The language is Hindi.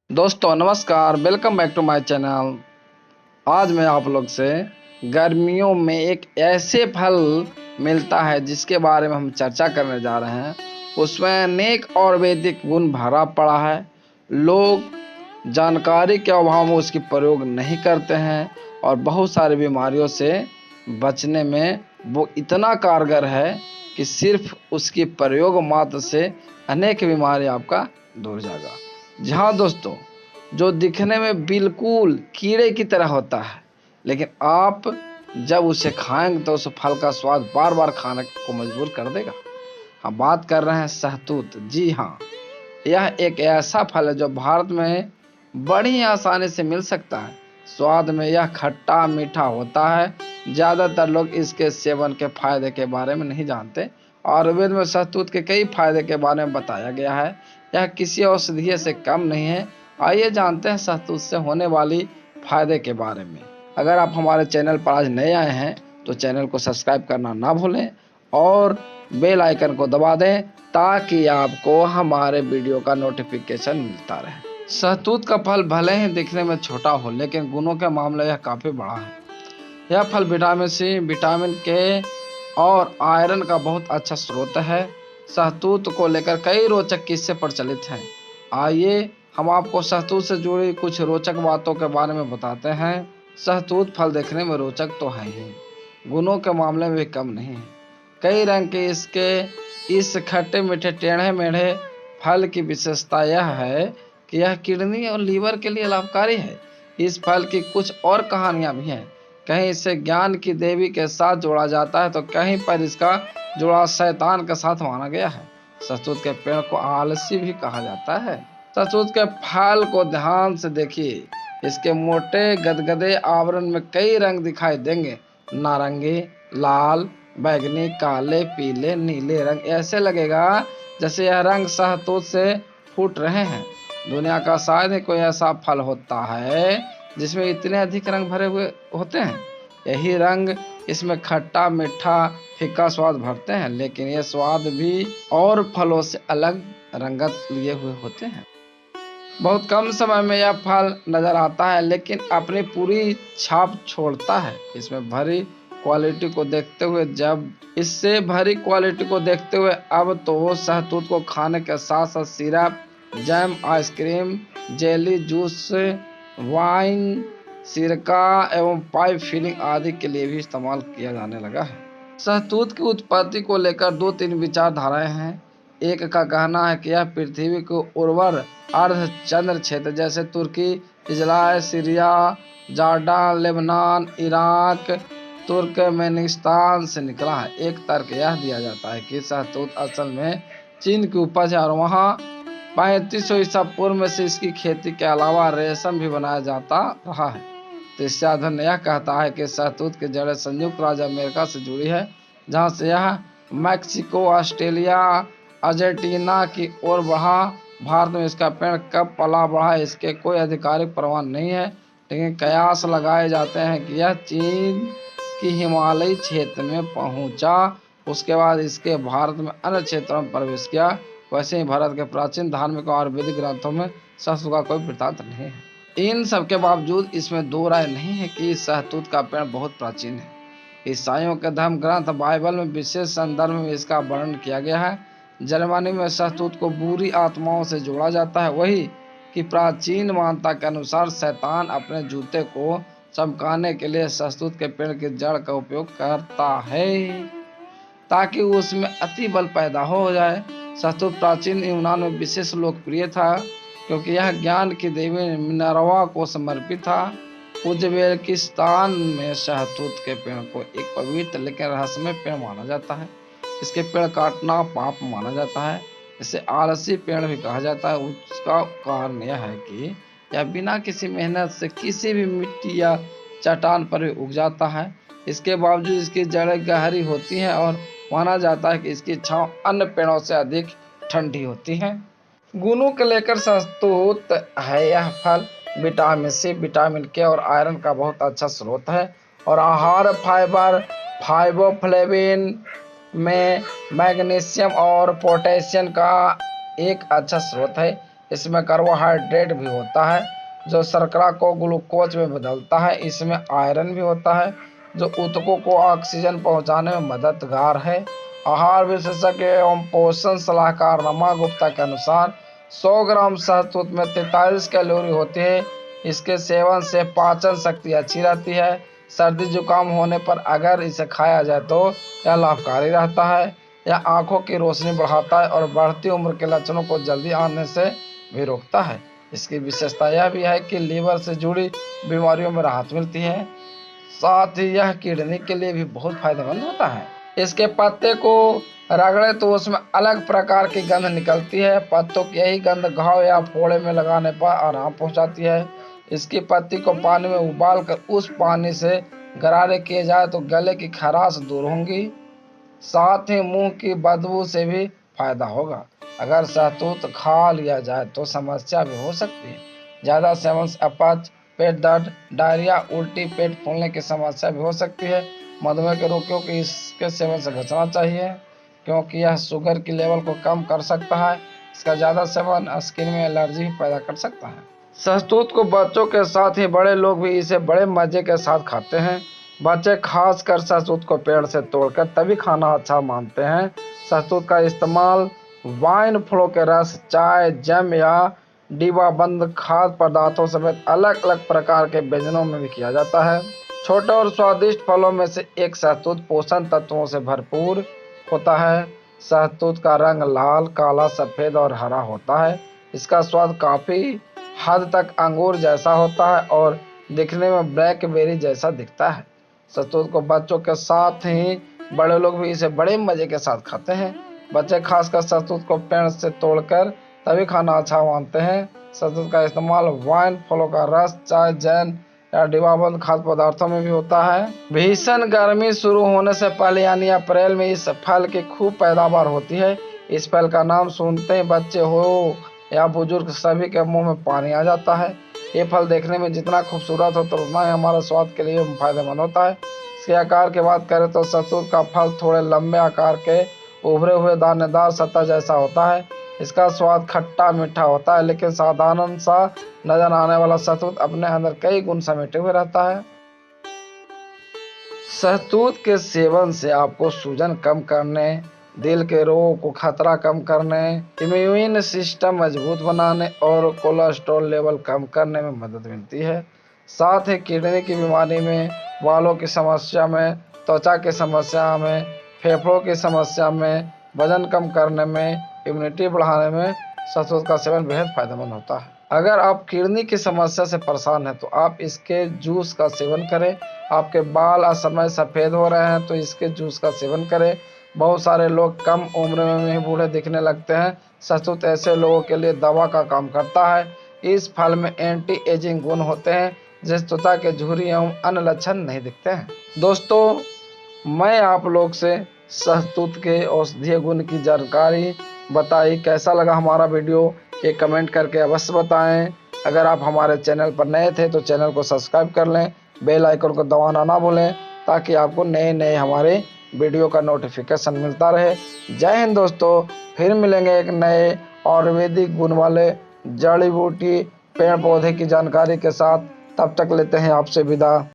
दोस्तों नमस्कार, welcome back to my channel. आज मैं आप लोग से गर्मियों में एक ऐसे फल मिलता है जिसके बारे में हम चर्चा करने जा रहे हैं। उसमें अनेक आयुर्वेदिक गुण भरा पड़ा है। लोग जानकारी के अभाव में उसकी प्रयोग नहीं करते हैं और बहुत सारी बीमारियों से बचने में वो इतना कारगर है कि सिर्फ उसकी प्रयोग मात्र से अनेक बीमारी आपका दूर जाएगा। जहाँ दोस्तों जो दिखने में बिल्कुल कीड़े की तरह होता है, लेकिन आप जब उसे खाएंगे तो उस फल का स्वाद बार बार खाने को मजबूर कर देगा। हम बात कर रहे हैं शहतूत। जी हाँ, यह एक ऐसा फल है जो भारत में बड़ी आसानी से मिल सकता है। स्वाद में यह खट्टा मीठा होता है। ज़्यादातर लोग इसके सेवन के फायदे के बारे में नहीं जानते। आयुर्वेद में शहतूत के कई फायदे के बारे में बताया गया है। यह किसी औषधीय से कम नहीं है। आइए जानते हैं शहतूत से होने वाली फायदे के बारे में। अगर आप हमारे चैनल पर आज नए आए हैं तो चैनल को सब्सक्राइब करना ना भूलें और बेल आइकन को दबा दें ताकि आपको हमारे वीडियो का नोटिफिकेशन मिलता रहे। शहतूत का फल भले ही दिखने में छोटा हो, लेकिन गुणों के मामले यह काफ़ी बड़ा है। यह फल विटामिन सी, विटामिन के और आयरन का बहुत अच्छा स्रोत है। शहतूत को लेकर कई रोचक किस्से प्रचलित हैं। आइए हम आपको शहतूत से जुड़ी कुछ रोचक बातों के बारे में बताते हैं। शहतूत फल देखने में रोचक तो है ही, गुणों के मामले में भी कम नहीं है। कई रंग के इस खट्टे मीठे टेढ़े मेढ़े फल की विशेषता यह है कि यह किडनी और लीवर के लिए लाभकारी है। इस फल की कुछ और कहानियां भी हैं। कहीं इसे ज्ञान की देवी के साथ जोड़ा जाता है तो कहीं पर इसका जुड़ाव शैतान के साथ माना गया है। शहतूत के पेड़ को आलसी भी कहा जाता है। शहतूत के फल को ध्यान से देखिए। इसके मोटे गदगदे आवरण में कई रंग दिखाई देंगे। नारंगी, लाल, बैगनी, काले, पीले, नीले रंग। ऐसे लगेगा जैसे यह रंग शहतूत से फूट रहे हैं। दुनिया का शायद ही कोई ऐसा फल होता है जिसमें इतने अधिक रंग भरे हुए होते हैं। यही रंग इसमें खट्टा मीठा फीका स्वाद भरते हैं, लेकिन ये स्वाद भी और फलों से अलग रंगत लिए हुए होते हैं। बहुत कम समय में यह फल नजर आता है, लेकिन अपनी पूरी छाप छोड़ता है। इसमें भरी क्वालिटी को देखते हुए अब तो शहतूत को खाने के साथ साथ syrup, jam, ice cream, jelly, juice, wine, सिरका एवं पाइप फिलिंग आदि के लिए भी इस्तेमाल किया जाने लगा है। शहतूत की उत्पत्ति को लेकर दो तीन विचारधाराएं हैं। एक का कहना है कि यह पृथ्वी को उर्वर अर्धचंद्र क्षेत्र जैसे तुर्की, Israel, Syria, Jordan, Lebanon, Iraq, Turkmenistan से निकला है। एक तर्क यह दिया जाता है कि शहतूत असल में चीन की उपज है और वहाँ 3500 ईसा पूर्व में से इसकी खेती के अलावा रेशम भी बनाया जाता रहा है। तीसरा अध्ययन यह कहता है कि शहतूत की जड़ें संयुक्त राज्य अमेरिका से जुड़ी है, जहाँ से यह मैक्सिको, ऑस्ट्रेलिया, अर्जेंटीना की ओर बढ़ा। भारत में इसका पेड़ कब पला बढ़ा इसके कोई आधिकारिक प्रमाण नहीं है, लेकिन कयास लगाए जाते हैं कि यह चीन की हिमालयी क्षेत्र में पहुंचा, उसके बाद इसके भारत में अन्य क्षेत्रों में प्रवेश किया। वैसे ही भारत के प्राचीन धार्मिक और आयुर्वेदिक ग्रंथों में शहतूत का कोई वृत्तांत नहीं है। इन सब के बावजूद इसमें दो राय नहीं है कि शहतूत का पेड़ बहुत प्राचीन है। ईसाइयों के धर्म ग्रंथ बाइबल में विशेष संदर्भ में इसका वर्णन किया गया है। जर्मनी में शहतूत को बुरी आत्माओं से जोड़ा जाता है। वही कि प्राचीन मान्यता के अनुसार शैतान अपने जूते को चमकाने के लिए शहतूत के पेड़ की जड़ का उपयोग करता है ताकि उसमें अति बल पैदा हो जाए। शहतूत प्राचीन यूनान में विशेष लोकप्रिय था क्योंकि यह ज्ञान की देवी मिनर्वा को समर्पित था। उज्बेकिस्तान में शहतूत के पेड़ को एक पवित्र लेकिन रहस्यमय पेड़ माना जाता है। इसके पेड़ काटना पाप माना जाता है। इसे आलसी पेड़ भी कहा जाता है। उसका कारण यह है कि यह बिना किसी मेहनत से किसी भी मिट्टी या चट्टान पर भी उग जाता है। इसके बावजूद इसकी जड़ें गहरी होती हैं और माना जाता है कि इसकी छांव अन्य पेड़ों से अधिक ठंडी होती है। गुणों को लेकर शहतूत है यह फल विटामिन सी, विटामिन के और आयरन का बहुत अच्छा स्रोत है और आहार फाइबर फाइबोफ्लेविन में मैग्नीशियम और पोटेशियम का एक अच्छा स्रोत है। इसमें कार्बोहाइड्रेट भी होता है जो शर्करा को ग्लूकोज में बदलता है। इसमें आयरन भी होता है जो ऊतकों को ऑक्सीजन पहुंचाने में मददगार है। आहार विशेषज्ञ एवं पोषण सलाहकार रमा गुप्ता के अनुसार 100 ग्राम शहतूत में 43 कैलोरी होती है। इसके सेवन से पाचन शक्ति अच्छी रहती है। सर्दी जुकाम होने पर अगर इसे खाया जाए तो यह लाभकारी रहता है। यह आंखों की रोशनी बढ़ाता है और बढ़ती उम्र के लक्षणों को जल्दी आने से भी रोकता है। इसकी विशेषता यह भी है कि लीवर से जुड़ी बीमारियों में राहत मिलती है। साथ ही यह किडनी के लिए भी बहुत फायदेमंद होता है। इसके पत्ते को रगड़े तो उसमें अलग प्रकार की गंध निकलती है। पत्तों की यही गंध घाव या फोड़े में लगाने पर आराम पहुंचाती है। इसकी पत्ती को पानी में उबाल कर उस पानी से गरारे किए जाए तो गले की खराश दूर होंगी। साथ ही मुंह की बदबू से भी फायदा होगा। अगर शहतूत खा लिया जाए तो समस्या भी हो सकती है। ज़्यादा सेवन से अपच, पेट दर्द, डायरिया, उल्टी, पेट फूलने की समस्या भी हो सकती है। मधुमेह के रोगियों को इसके सेवन से बचना चाहिए क्योंकि यह शुगर की लेवल को कम कर सकता है। इसका ज़्यादा सेवन स्किन में एलर्जी पैदा कर सकता है। शहतूत को बच्चों के साथ ही बड़े लोग भी इसे बड़े मजे के साथ खाते हैं। बच्चे खासकर शहतूत को पेड़ से तोड़कर तभी खाना अच्छा मानते हैं। शहतूत का इस्तेमाल वाइन, फलों के रस, चाय, जैम या डिब्बाबंद खाद्य पदार्थों समेत अलग अलग प्रकार के व्यंजनों में भी किया जाता है। छोटे और स्वादिष्ट फलों में से एक शहतूत पोषण तत्वों से भरपूर होता है। शहतूत का रंग लाल, काला, सफेद और हरा होता है। इसका स्वाद काफी हद तक अंगूर जैसा होता है और दिखने में ब्लैकबेरी जैसा दिखता है। शहतूत को बच्चों के साथ ही बड़े लोग भी इसे बड़े मजे के साथ खाते हैं। बच्चे खासकर शहतूत को पेड़ से तोड़कर तभी खाना अच्छा मानते हैं। शहतूत का इस्तेमाल वाइन, फलों का रस, चाय, जैम या डिब्बाबंद खाद्य पदार्थों में भी होता है। भीषण गर्मी शुरू होने से पहले यानी अप्रैल में इस फल की खूब पैदावार होती है। इस फल का नाम सुनते ही बच्चे हो या बुजुर्ग सभी के मुंह में पानी आ जाता है। ये फल देखने में जितना खूबसूरत हो तो उतना ही हमारे स्वास्थ्य के लिए फायदेमंद होता है। इसके आकार की बात करें तो शहतूत का फल थोड़े लंबे आकार के उभरे हुए दानेदार सतह जैसा होता है। इसका स्वाद खट्टा मीठा होता है लेकिन साधारण सा नजर आने वाला शहतूत अपने अंदर कई गुण समेटे हुए रहता है। शहतूत के सेवन से आपको सूजन कम करने, दिल के रोगों को खतरा कम करने, इम्यून सिस्टम मजबूत बनाने और कोलेस्ट्रॉल लेवल कम करने में मदद मिलती है। साथ ही किडनी की बीमारी में, बालों की समस्या में, त्वचा की समस्या में, फेफड़ों की समस्या में, वजन कम करने में, इम्यूनिटी बढ़ाने में शहतूत का सेवन बेहद फायदेमंद होता है। अगर आप किडनी की समस्या से परेशान हैं तो आप इसके जूस का सेवन करें। आपके बाल असमय सफ़ेद हो रहे हैं तो इसके जूस का सेवन करें। बहुत सारे लोग कम उम्र में ही बूढ़े दिखने लगते हैं। शहतूत ऐसे लोगों के लिए दवा का काम करता है। इस फल में एंटी एजिंग गुण होते हैं जिससे त्वचा के झुर्री एवं अन्य लक्षण नहीं दिखते हैं। दोस्तों, मैं आप लोग से शहतूत के औषधीय गुण की जानकारी बताई। कैसा लगा हमारा वीडियो ये कमेंट करके अवश्य बताएं। अगर आप हमारे चैनल पर नए थे तो चैनल को सब्सक्राइब कर लें, बेल आइकन को दबाना ना भूलें ताकि आपको नए हमारे वीडियो का नोटिफिकेशन मिलता रहे। जय हिंद दोस्तों, फिर मिलेंगे एक नए आयुर्वेदिक गुण वाले जड़ी बूटी पेड़ पौधे की जानकारी के साथ। तब तक लेते हैं आपसे विदा।